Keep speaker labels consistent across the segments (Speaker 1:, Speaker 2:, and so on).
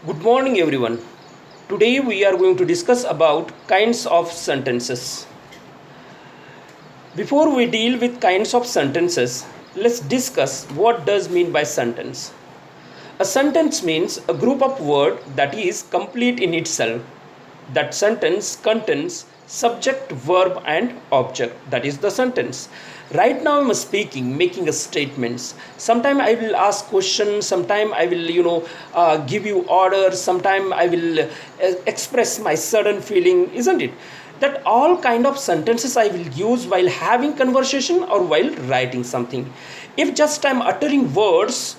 Speaker 1: Good morning, everyone. Today we are going to discuss about kinds of sentences. Before we deal with kinds of sentences, let's discuss what does mean by sentence. A sentence means a group of words that is complete in itself. That sentence contains subject, verb, and object. That is the sentence. Right now I'm speaking, making a statements. Sometime I will ask questions. Sometime I will, give you orders. Sometime I will express my certain feeling, isn't it? That all kind of sentences I will use while having conversation or while writing something. If just I'm uttering words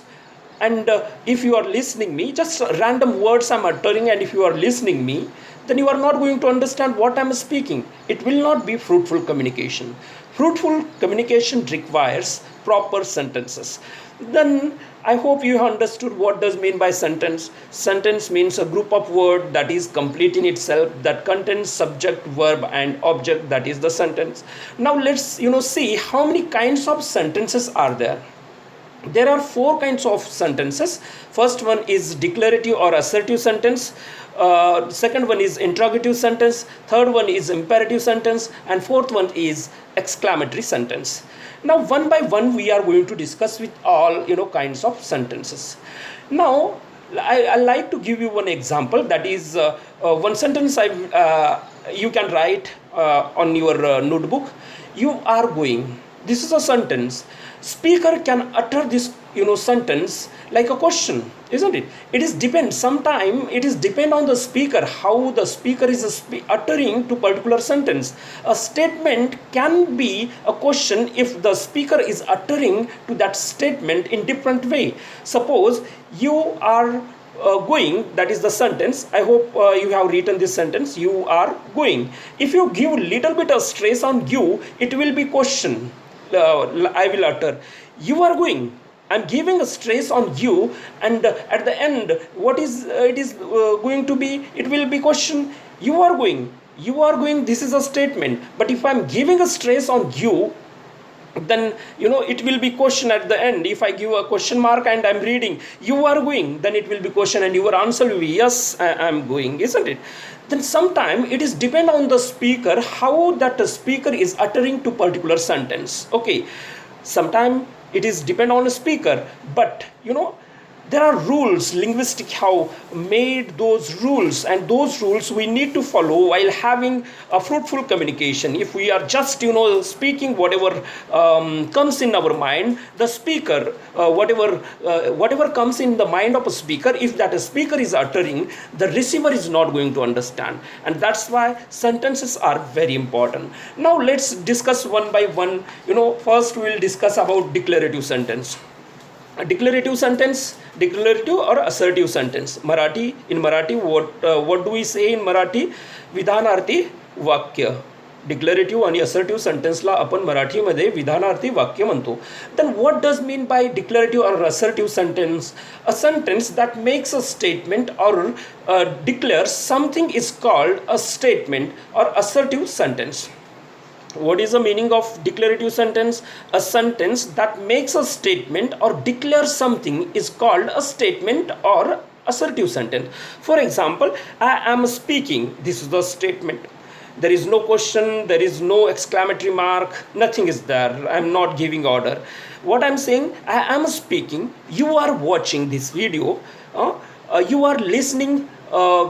Speaker 1: and if you are listening me, just random words I'm uttering, and if you are listening me, then you are not going to understand what I'm speaking. It will not be fruitful communication. Fruitful communication requires proper sentences. Then I hope you have understood what does mean by sentence. Sentence means a group of word that is complete in itself, that contains subject, verb, and object. That is the sentence. Now let's see how many kinds of sentences are there. There are four kinds of sentences. First one is declarative or assertive sentence. Second one is interrogative sentence. Third one is imperative sentence, and fourth one is exclamatory sentence. Now one by one we are going to discuss with all kinds of sentences. Now I like to give you one example. That is one sentence you can write on your notebook. You are going. This is a sentence. Speaker can utter this sentence like a question, isn't it? It is depend. Sometime it is depend on the speaker, how the speaker is uttering to particular sentence. A statement can be a question if the speaker is uttering to that statement in different way. Suppose you are going, that is the sentence. I hope you have written this sentence. You are going. If you give little bit of stress on you, it will be question. I will utter. You are going. I'm giving a stress on you, and at the end, what is it is going to be? It will be question. You are going. You are going. This is a statement. But if I'm giving a stress on you, then it will be question at the end. If I give a question mark and I'm reading you are going, then it will be question, and your answer will be yes, I'm going, isn't it? Then sometime it is depend on the speaker, how that the speaker is uttering to particular sentence. Okay, sometime it is depend on the speaker, but there are rules. Linguistic have made those rules, and those rules we need to follow while having a fruitful communication. If we are just speaking whatever comes in our mind, the speaker whatever comes in the mind of a speaker, if that a speaker is uttering, the receiver is not going to understand, and that's why sentences are very important. Now let's discuss one by one. First we will discuss about declarative sentence. A declarative sentence, declarative or assertive sentence. In Marathi, what do we say in Marathi? विधानार्थी वाक्य. Declarative आणि assertive sentence ला आपण मराठीमध्ये विधानार्थी वाक्य म्हणतो. Then what does mean by declarative or assertive sentence? A sentence that makes a statement or declares something is called a statement or assertive sentence. What is the meaning of declarative sentence? A sentence that makes a statement or declares something is called a statement or assertive sentence. For example, I am speaking. This is the statement. There is no question, there is no exclamatory mark, nothing is there. I am not giving order. What I am saying, I am speaking. You are watching this video. You are listening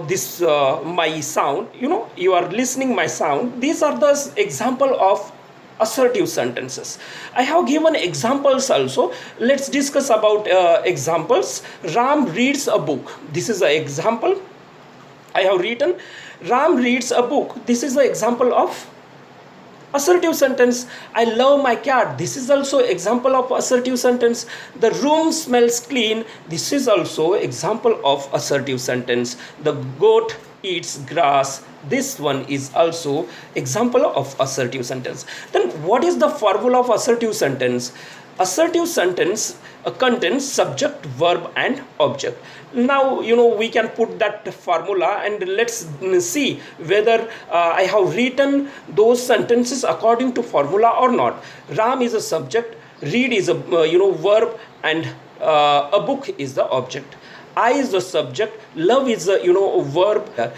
Speaker 1: this my sound. You are listening my sound. These are the example of assertive sentences. I have given examples also. Let's discuss about examples. Ram reads a book. This is an example I have written. Ram reads a book. This is an example of assertive sentence. I love my cat. This is also example of assertive sentence. The room smells clean. This is also example of assertive sentence. The goat eats grass. This one is also example of assertive sentence. Then what is the formula of assertive sentence? Assertive sentence contains subject, verb, and object. Now we can put that formula, and let's see whether I have written those sentences according to formula or not. Ram is a subject, read is a verb, and a book is the object. I is the subject, love is the verb.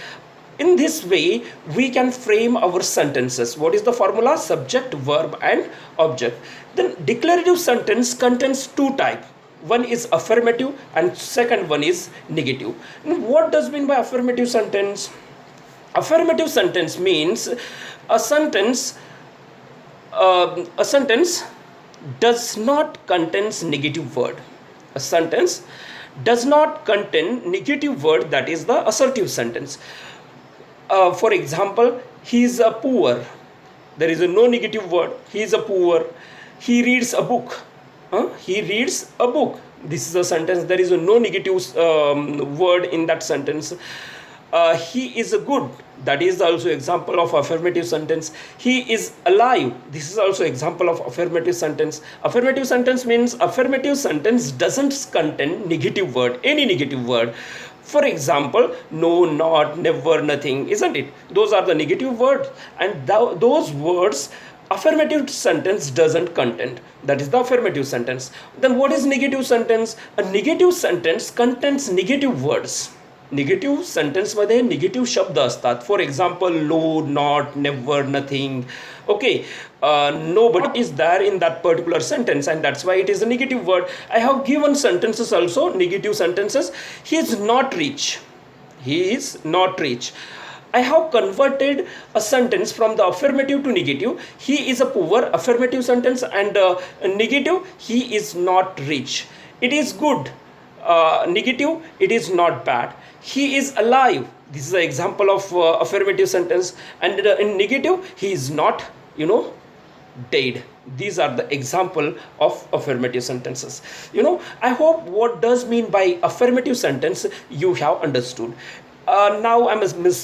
Speaker 1: In this way we can frame our sentences. What is the formula? Subject, verb and object. Then declarative sentence contains two types. One is affirmative and second one is negative. What does mean by affirmative sentence? Affirmative sentence means a sentence does not contains negative word. A sentence does not contain negative word, that is the assertive sentence. For example, he is a poor. There is no negative word. He is a poor. He reads a book. He reads a book. This is a sentence. There is no negative word in that sentence. He is a good. That is also example of affirmative sentence. He is alive. This is also example of affirmative sentence. Affirmative sentence means affirmative sentence doesn't contain negative word, any negative word. For example, no, not, never, nothing, isn't it? Those are the negative words, and those words affirmative sentence doesn't contain. That is the affirmative sentence. Then what is negative sentence? A negative sentence contains negative words. Negative सेंटेन्समध्ये negative शब्द असतात. For example no, not, never, nothing. Okay, nobody is there in that particular sentence, and that's why it is a negative word. I have given sentences also, negative sentences. He is not rich. He is not rich. I have converted a sentence from the affirmative to negative. He is a poor, affirmative sentence, and negative, he is not rich. It is good, negative, it is not bad. He is alive. This is an example of affirmative sentence, and in negative, he is not, dead. These are the example of affirmative sentences. I hope what does mean by affirmative sentence you have understood. Now I'm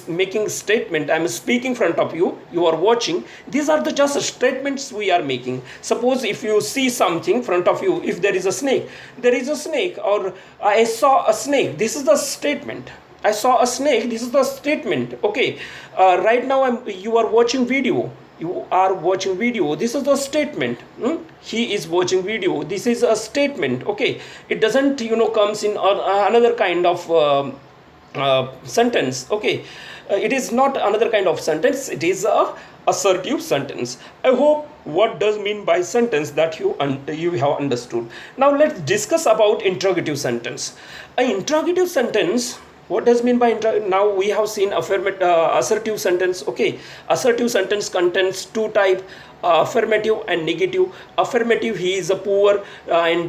Speaker 1: making statement. I'm speaking in front of you. You are watching. These are the just statements we are making. Suppose if you see something in front of you, if there is a snake, or I saw a snake. This is the statement. I saw a snake. This is the statement. Okay. Right now you are watching video. You are watching video. This is the statement. He is watching video. This is a statement. Okay. It doesn't comes in another kind of sentence. Okay, it is not another kind of sentence. It is a assertive sentence. I hope what does mean by sentence that you have understood. Now let's discuss about interrogative sentence. An interrogative sentence, what does mean by now we have seen assertive sentence. Okay, assertive sentence contains two type, affirmative and negative. Affirmative, he is a poor, and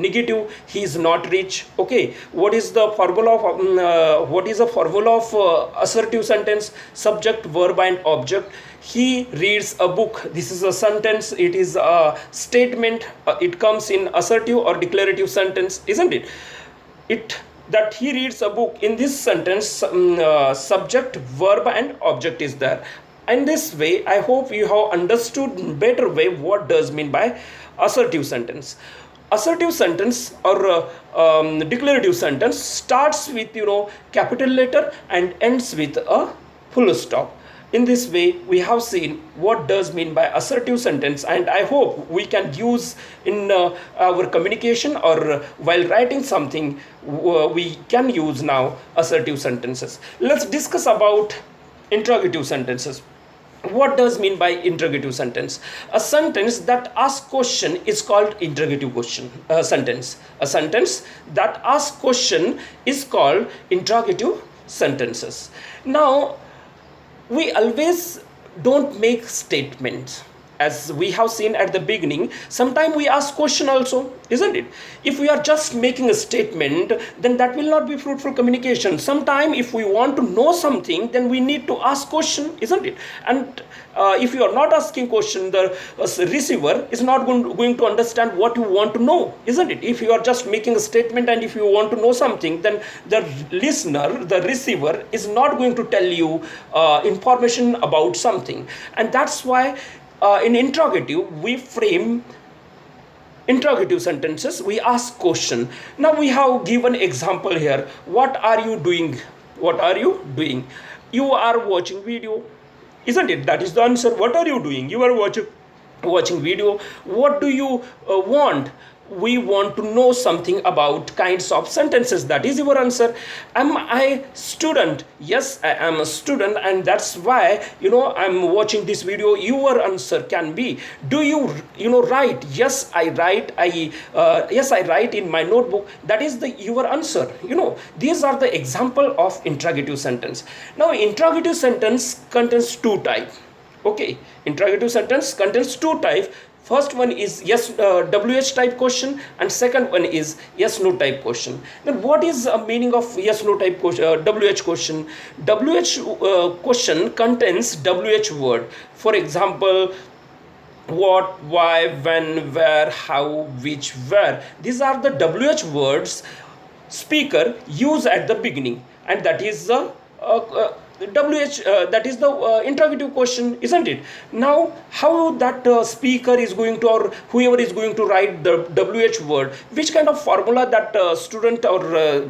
Speaker 1: negative, he is not rich. Okay, what is the formula of assertive sentence? Subject, verb and object. He reads a book. This is a sentence. It is a statement. It comes in assertive or declarative sentence, isn't it? That he reads a book. In this sentence, subject, verb and object is there. In this way, I hope you have understood better way what does mean by assertive sentence. Assertive sentence or declarative sentence starts with capital letter and ends with a full stop. In this way, we have seen what does mean by assertive sentence, and I hope we can use in our communication or while writing something. We can use now assertive sentences. Let's discuss about interrogative sentences. What does mean by interrogative sentence? A sentence that asks question is called interrogative sentence. A sentence that asks question is called interrogative sentences. Now, we always don't make statements. As we have seen at the beginning, sometimes we ask question also, isn't it? If we are just making a statement, then that will not be fruitful communication. Sometimes if we want to know something, then we need to ask question, isn't it? And if you are not asking question, the receiver is not going to understand what you want to know, isn't it? If you are just making a statement and if you want to know something, then the listener, the receiver is not going to tell you information about something. And that's why in interrogative, we frame interrogative sentences. We ask question. Now we have given example here. What are you doing? What are you doing? You are watching video, isn't it? That is the answer. What are you doing? You are watching video. What do you want? we want to know something about kinds of sentences. That is your answer. Am I student? Yes, I am a student, and that's why I'm watching this video. Your answer can be, do you write? Yes, I write. Yes, I write in my notebook. That is the your answer. These are the example of interrogative sentence. Now interrogative sentence contains two types. Okay, interrogative sentence contains two types. First one is yes, WH type question, and second one is yes no type question. Then what is a meaning of yes no type question, WH question? WH question contains WH word. For example, what, why, when, where, how, which, where. These are the WH words speaker use at the beginning, and that is the WH, that is the interrogative question, isn't it? Now how that speaker is going to, or whoever is going to write the WH word, which kind of formula that student or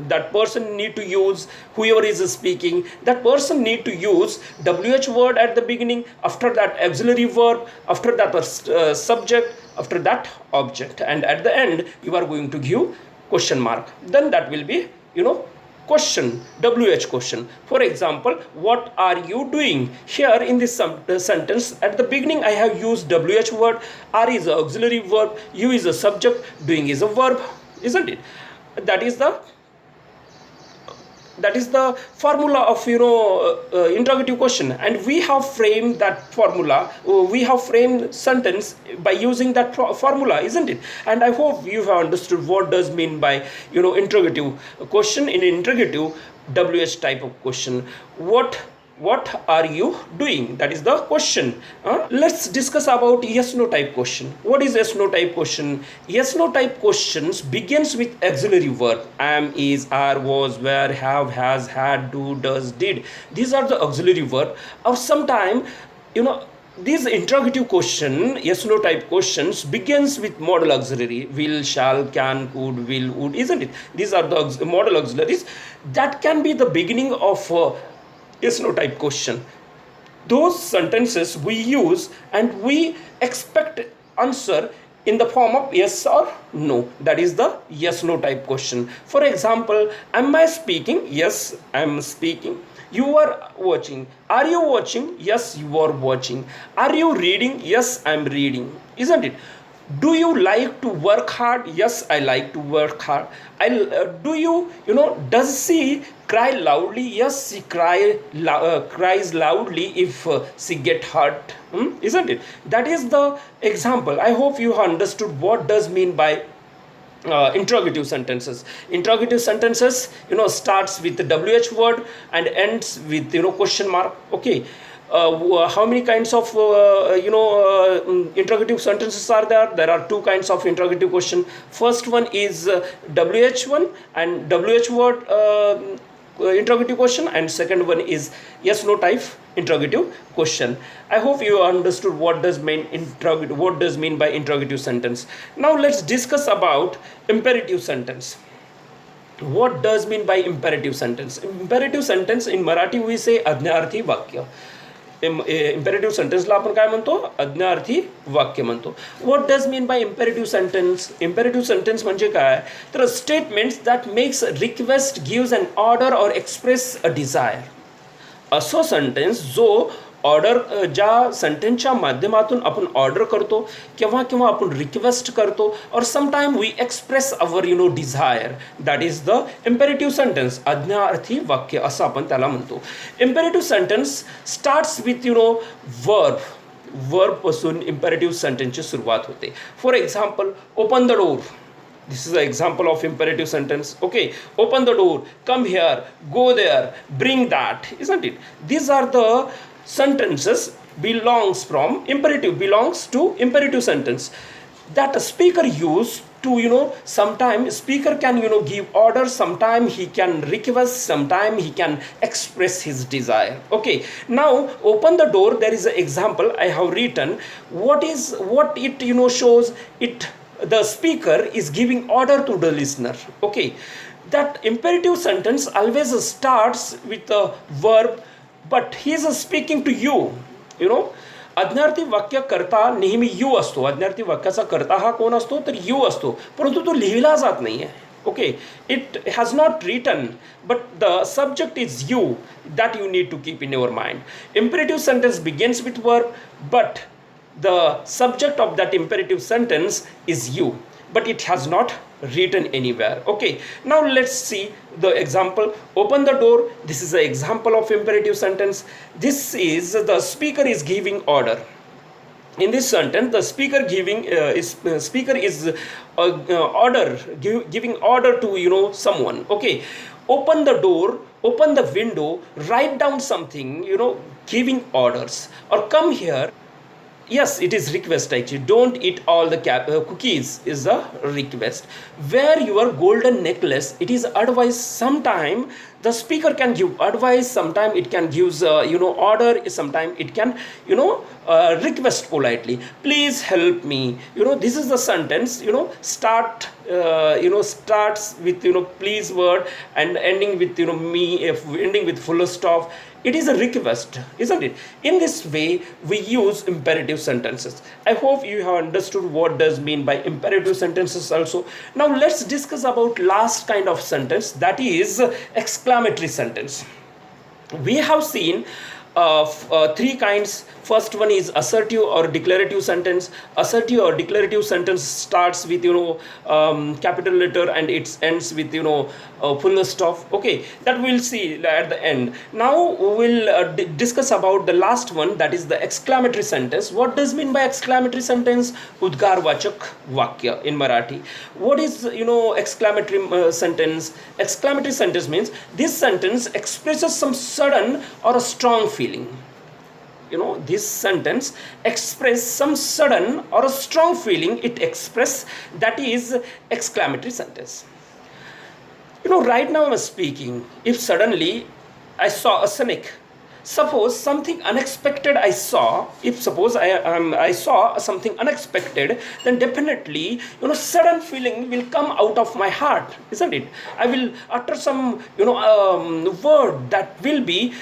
Speaker 1: that person need to use, whoever is speaking, that person need to use WH word at the beginning, after that auxiliary verb, after that subject, after that object, and at the end you are going to give question mark. Then that will be question, WH question. For example, what are you doing? Here in this sentence, at the beginning I have used WH word. Are is a auxiliary verb, you is a subject, doing is a verb, isn't it? That is the formula of interrogative question, and we have framed that formula, we have framed sentence by using that formula, isn't it? And I hope you have understood what does mean by interrogative question. In interrogative WH type of question, what are you doing? That is the question. Let's discuss about yes no type question. What is yes no type question? Yes no type questions begins with auxiliary verb: am, is, are, was, were, have, has, had, do, does, did. These are the auxiliary verb. Or sometime these interrogative question, yes no type questions, begins with modal auxiliary: will, shall, can, could, will, would, isn't it? These are the modal auxiliaries that can be the beginning of yes no type question. Those sentences we use and we expect answer in the form of yes or no. That is the yes no type question. For example, am I speaking? Yes, I am speaking. You are watching. Are you watching? Yes, you are watching. Are you reading? Yes, I am reading, isn't it? Do you like to work hard? Yes, I like to work hard. Do you does she cry loudly? Yes, she cries loudly if she get hurt, isn't it? That is the example. I hope you have understood what does mean by interrogative sentences. Interrogative sentences starts with the WH word and ends with question mark. Okay. How many kinds of interrogative sentences are there? There are two kinds of interrogative question. First one is WH one and WH word interrogative question, and second one is yes no type interrogative question. I hope you understood what does mean by interrogative sentence. Now let's discuss about imperative sentence. What does mean by imperative sentence? Imperative sentence in Marathi we say आज्ञार्थी वाक्य. Imperative सेंटेन्सला आपण काय म्हणतो? आज्ञार्थी वाक्य म्हणतो. What does mean by imperative sentence? Imperative sentence म्हणजे काय? तर statements that makes request, gives an order और एक्सप्रेस अ डिझायर. असं सेंटेन्स जो ऑर्डर, ज्या सेंटेन्सच्या माध्यमातून आपण ऑर्डर करतो किंवा आपण रिक्वेस्ट करतो, और sometime we express our desire, that is the imperative sentence. आज्ञार्थी वाक्य असं आपण त्याला म्हणतो. Imperative sentence starts with verb पासून इम्पेरेटिव्ह सेंटेन्सची सुरुवात होते. For example, open the door. This is an example of imperative sentence. Okay, open the door, come here, go there, bring that, isn't it? These are the sentences belongs to imperative sentence that a speaker use to sometimes speaker can give order, sometimes he can request, sometimes he can express his desire. Okay, now open the door, there is an example I have written. What it shows it, the speaker is giving order to the listener. Okay, that imperative sentence always starts with a verb, but he is speaking to you. अज्ञार्थी वाक्य करता नेहमी you असतो. अज्ञार्थी वाक्याचा करता हा कोण असतो तर यू असतो, परंतु तो लिहिला जात नाही आहे. Okay, it has not written, but the subject is you, that you need to keep in your mind. Imperative sentence begins with verb, but the subject of that imperative sentence is you, but it has not written anywhere. Okay, now let's see the example. Open the door. This is the example of imperative sentence. This is the speaker is giving order. In this sentence, the speaker is order, giving order to someone. Okay, open the door, open the window, write down something, giving orders, or come here. Yes, it is request actually. Don't eat all the cookies is a request. Wear your golden necklace. It is advice. Sometime the speaker can give advice. Sometime it can give order. Sometime it can request politely. Please help me. This is the sentence. Starts with please word and ending with me. If ending with full stop. It is a request, isn't it? In this way, we use imperative sentences. I hope you have understood what does mean by imperative sentences also. Now let's discuss about last kind of sentence, that is exclamatory sentence. We have seen three kinds. First one is assertive or declarative sentence. Assertive or declarative sentence starts with capital letter and it ends with full stop. Okay, that we'll see at the end. Now we'll discuss about the last one, that is the exclamatory sentence. What does mean by exclamatory sentence? Udgarvachak vakya in Marathi. What is exclamatory sentence? Exclamatory sentence means this sentence expresses some sudden or a strong feeling. This sentence express some sudden or a strong feeling. It express, that is exclamatory sentence. Right now I'm speaking. If suddenly I saw a snake, suppose something unexpected I saw, if suppose I saw something unexpected, then definitely sudden feeling will come out of my heart, isn't it? I will utter some word that will be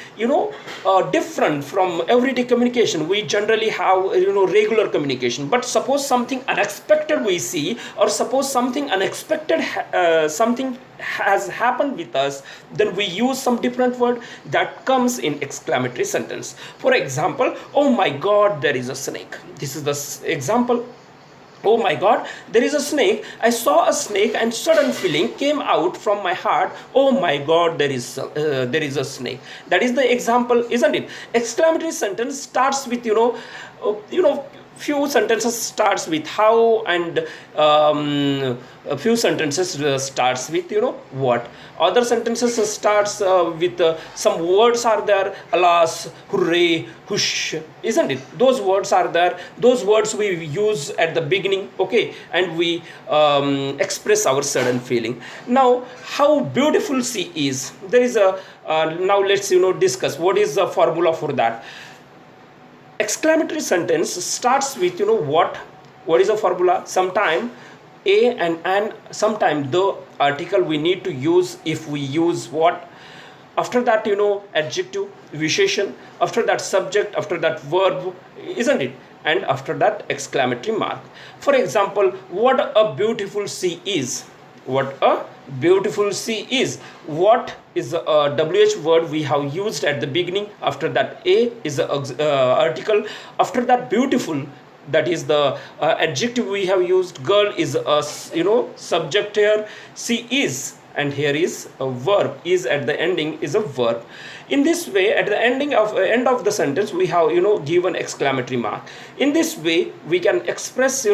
Speaker 1: different from everyday communication. We generally have regular communication, but suppose something unexpected we see, or suppose something unexpected something has happened with us, then we use some different word that comes in exclamatory sentence. For example, oh my god, there is a snake. This is the example. Oh my god, there is a snake. I saw a snake and sudden feeling came out from my heart. Oh my god, there is a snake. That is the example, isn't it? Exclamatory sentence starts with few sentences starts with how, and a few sentences starts with what. Other sentences starts with some words are there, alas, hooray, hush, isn't it? Those words are there. Those words we use at the beginning, okay, and we express our sudden feeling. Now, how beautiful she is. There is a now let's discuss what is the formula for that. Exclamatory sentence starts with what is the formula? Sometime a and an, sometime the article we need to use. If we use what, after that adjective, visheshan, after that subject, after that verb, isn't it? And after that exclamatory mark. For example, what a beautiful sea is. What a beautiful sea is. What is the WH word we have used at the beginning. After that a is the article. After that beautiful, that is the adjective we have used. Girl is a subject here. She is, and here is a verb. Is at the ending is a verb. In this way, at the end of the sentence, we have given exclamatory mark. In this way, we can express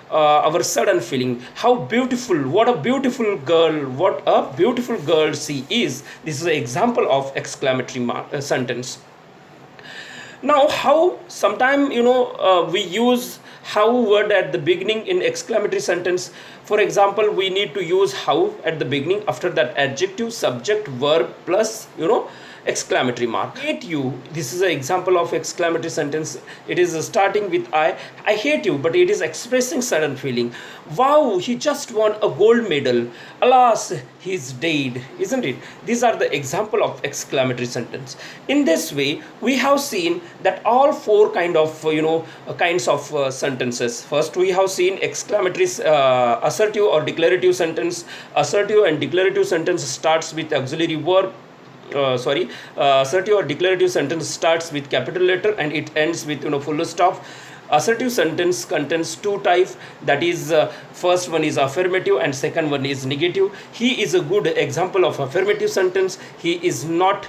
Speaker 1: our sudden feeling. How beautiful! What a beautiful girl! What a beautiful girl she is. This is an example of exclamatory sentence. Now, how sometime we use how word at the beginning in exclamatory sentence. For example, we need to use how at the beginning. After that adjective, subject, verb plus exclamatory mark. Hate you, this is an example of exclamatory sentence. It is starting with I hate you, but it is expressing sudden feeling. Wow, he just won a gold medal. Alas, he's dead, isn't it? These are the example of exclamatory sentence. In this way, we have seen that all four kinds of sentences. First, we have seen exclamatory, assertive or declarative sentence. Assertive and declarative sentence starts with auxiliary verb. Assertive or declarative sentence starts with capital letter and it ends with full stop. Assertive sentence contains two types, that is first one is affirmative and second one is negative. He is a good example of affirmative sentence. He is not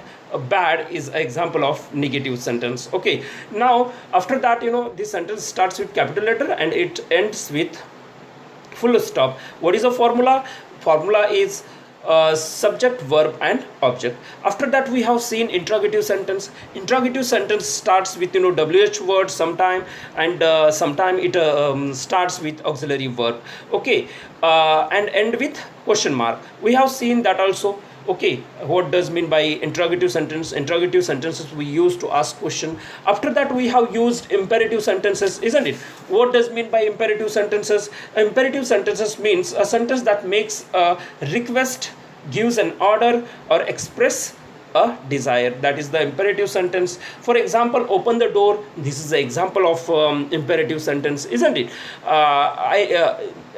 Speaker 1: bad is an example of negative sentence. Okay, now after that, this sentence starts with capital letter and it ends with full stop. What is the formula? Formula is subject, verb and object. After that, we have seen interrogative sentence. Interrogative sentence starts with wh word sometime, and sometime it starts with auxiliary verb. Okay, and end with question mark. We have seen that also. Okay, what does mean by interrogative sentence? Interrogative sentences we use to ask question. After that, we have used imperative sentences, isn't it? What does mean by imperative sentences? Imperative sentences means a sentence that makes a request, gives an order, or express a desire. That is the imperative sentence. For example, open the door. This is the example of imperative sentence, isn't it?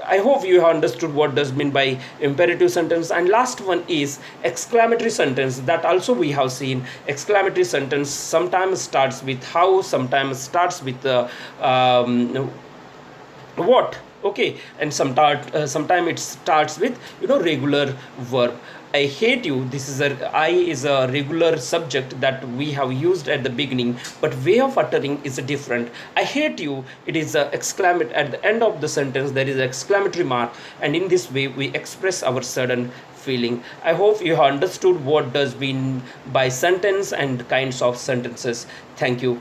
Speaker 1: I hope you have understood what does mean by imperative sentence. And last one is exclamatory sentence. That also we have seen. Exclamatory sentence sometimes starts with how, sometimes starts with what. Okay, and sometime it starts with regular verb. I hate you, this is I is a regular subject that we have used at the beginning, but way of uttering is different. I hate you, it is a exclamatory. At the end of the sentence there is an exclamatory mark, and in this way we express our sudden feeling. I hope you have understood what does mean by sentence and kinds of sentences. Thank you.